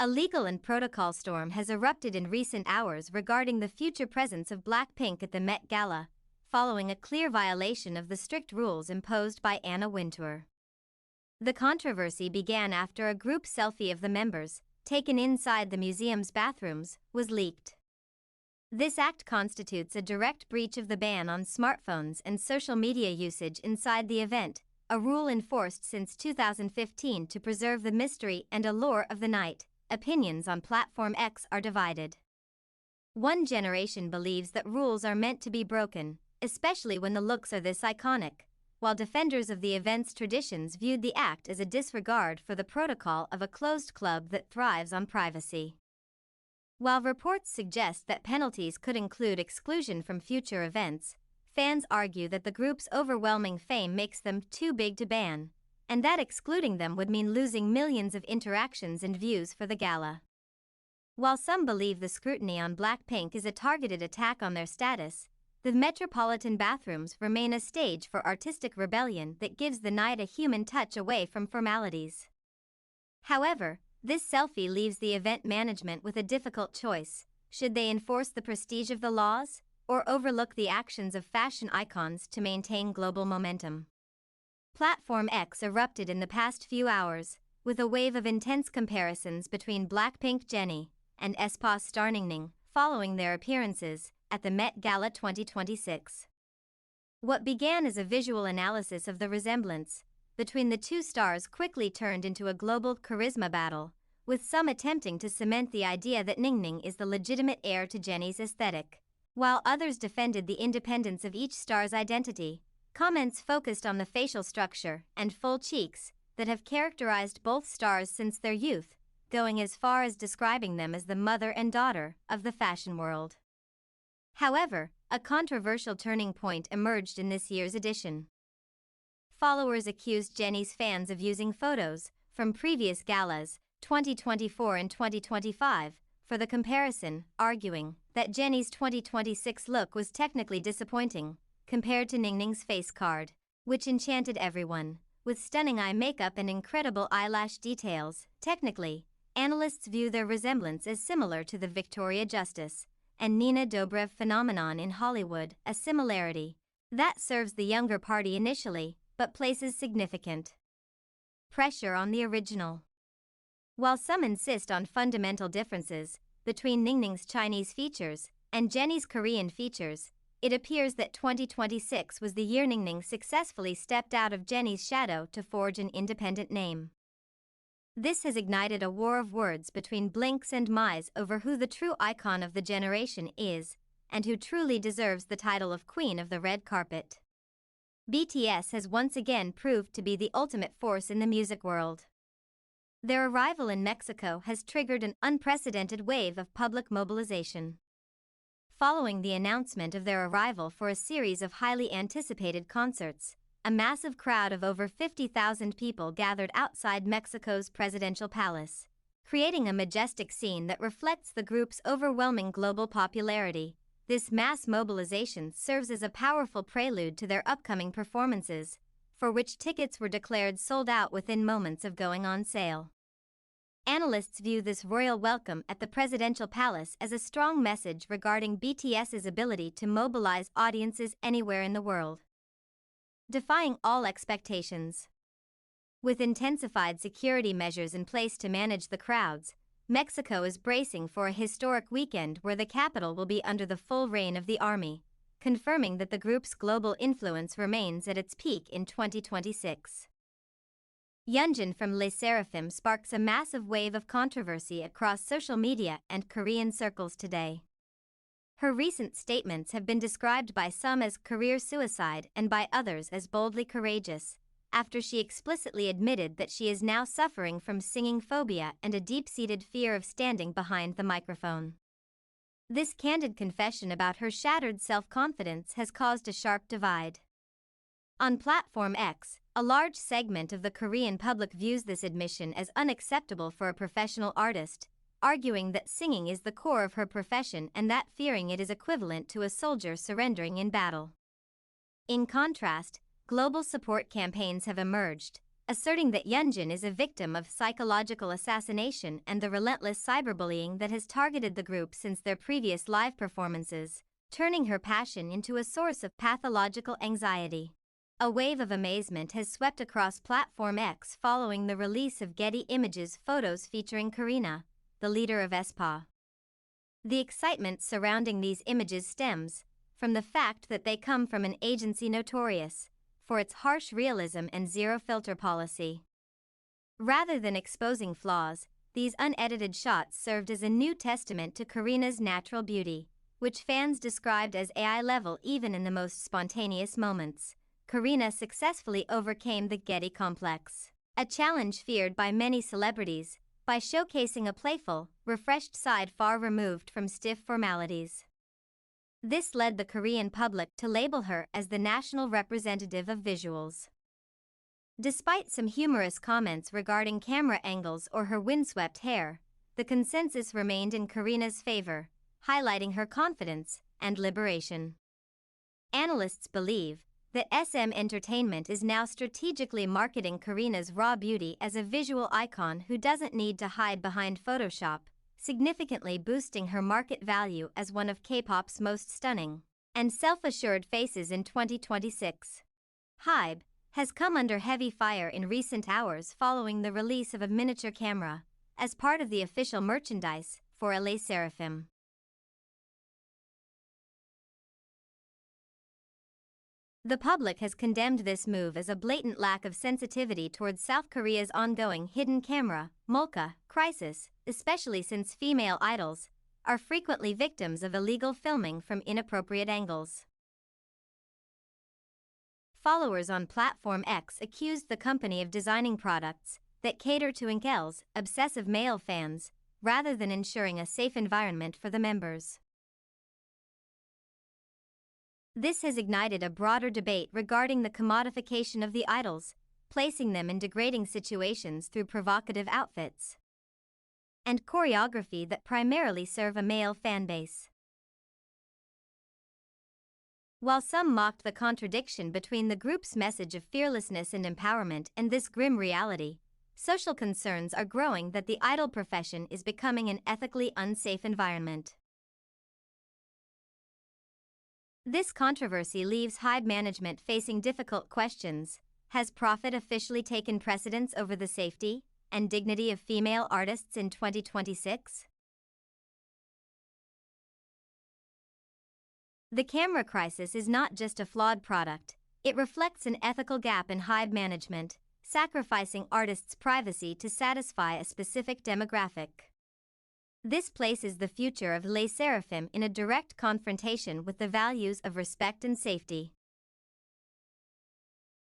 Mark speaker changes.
Speaker 1: A legal and protocol storm has erupted in recent hours regarding the future presence of Blackpink at the Met Gala, following a clear violation of the strict rules imposed by Anna Wintour. The controversy began after a group selfie of the members, taken inside the museum's bathrooms, was leaked. This act constitutes a direct breach of the ban on smartphones and social media usage inside the event, a rule enforced since 2015 to preserve the mystery and allure of the night. Opinions on Platform X are divided. One generation believes that rules are meant to be broken, especially when the looks are this iconic, while defenders of the event's traditions viewed the act as a disregard for the protocol of a closed club that thrives on privacy. While reports suggest that penalties could include exclusion from future events, fans argue that the group's overwhelming fame makes them too big to ban, and that excluding them would mean losing millions of interactions and views for the gala. While some believe the scrutiny on Blackpink is a targeted attack on their status, the metropolitan bathrooms remain a stage for artistic rebellion that gives the night a human touch away from formalities. However, this selfie leaves the event management with a difficult choice. Should they enforce the prestige of the laws, or overlook the actions of fashion icons to maintain global momentum? Platform X erupted in the past few hours, with a wave of intense comparisons between Blackpink Jennie and aespa star Ningning, following their appearances at the Met Gala 2026. What began as a visual analysis of the resemblance between the two stars quickly turned into a global charisma battle, with some attempting to cement the idea that Ningning is the legitimate heir to Jennie's aesthetic, while others defended the independence of each star's identity. Comments focused on the facial structure and full cheeks that have characterized both stars since their youth, going as far as describing them as the mother and daughter of the fashion world. However, a controversial turning point emerged in this year's edition. Followers accused Jennie's fans of using photos from previous galas, 2024 and 2025, for the comparison, arguing that Jennie's 2026 look was technically disappointing compared to Ningning's face card, which enchanted everyone, with stunning eye makeup and incredible eyelash details. Technically, analysts view their resemblance as similar to the Victoria Justice and Nina Dobrev phenomenon in Hollywood, a similarity that serves the younger party initially, but places significant pressure on the original. While some insist on fundamental differences between Ningning's Chinese features and Jennie's Korean features, it appears that 2026 was the year Ningning successfully stepped out of Jennie's shadow to forge an independent name. This has ignited a war of words between Blinks and Mize over who the true icon of the generation is, and who truly deserves the title of Queen of the Red Carpet. BTS has once again proved to be the ultimate force in the music world. Their arrival in Mexico has triggered an unprecedented wave of public mobilization. Following the announcement of their arrival for a series of highly anticipated concerts, a massive crowd of over 50,000 people gathered outside Mexico's presidential palace, creating a majestic scene that reflects the group's overwhelming global popularity. This mass mobilization serves as a powerful prelude to their upcoming performances, for which tickets were declared sold out within moments of going on sale. Analysts view this royal welcome at the presidential palace as a strong message regarding BTS's ability to mobilize audiences anywhere in the world, defying all expectations. With intensified security measures in place to manage the crowds, Mexico is bracing for a historic weekend where the capital will be under the full reign of the army, confirming that the group's global influence remains at its peak in 2026. Hyunjin from SSERAFIM sparks a massive wave of controversy across social media and Korean circles today. Her recent statements have been described by some as career suicide and by others as boldly courageous, after she explicitly admitted that she is now suffering from singing phobia and a deep-seated fear of standing behind the microphone. This candid confession about her shattered self-confidence has caused a sharp divide. On Platform X, a large segment of the Korean public views this admission as unacceptable for a professional artist, arguing that singing is the core of her profession and that fearing it is equivalent to a soldier surrendering in battle. In contrast, global support campaigns have emerged, asserting that Yunjin is a victim of psychological assassination and the relentless cyberbullying that has targeted the group since their previous live performances, turning her passion into a source of pathological anxiety. A wave of amazement has swept across Platform X following the release of Getty Images photos featuring Karina, the leader of aespa. The excitement surrounding these images stems from the fact that they come from an agency notorious for its harsh realism and zero-filter policy. Rather than exposing flaws, these unedited shots served as a new testament to Karina's natural beauty, which fans described as AI level even in the most spontaneous moments. Karina successfully overcame the Getty complex, a challenge feared by many celebrities, by showcasing a playful, refreshed side far removed from stiff formalities. This led the Korean public to label her as the national representative of visuals. Despite some humorous comments regarding camera angles or her windswept hair, the consensus remained in Karina's favor, highlighting her confidence and liberation. Analysts believe that SM Entertainment is now strategically marketing Karina's raw beauty as a visual icon who doesn't need to hide behind Photoshop, significantly boosting her market value as one of K-pop's most stunning and self-assured faces in 2026. Hybe has come under heavy fire in recent hours following the release of a miniature camera as part of the official merchandise for SSERAFIM. The public has condemned this move as a blatant lack of sensitivity towards South Korea's ongoing hidden camera molka crisis, especially since female idols are frequently victims of illegal filming from inappropriate angles. Followers on Platform X accused the company of designing products that cater to incels, obsessive male fans, rather than ensuring a safe environment for the members. This has ignited a broader debate regarding the commodification of the idols, placing them in degrading situations through provocative outfits and choreography that primarily serve a male fanbase. While some mocked the contradiction between the group's message of fearlessness and empowerment and this grim reality, social concerns are growing that the idol profession is becoming an ethically unsafe environment. This controversy leaves Hybe management facing difficult questions. Has profit officially taken precedence over the safety and dignity of female artists in 2026? The camera crisis is not just a flawed product, it reflects an ethical gap in Hybe management, sacrificing artists' privacy to satisfy a specific demographic. This places the future of SSERAFIM in a direct confrontation with the values of respect and safety.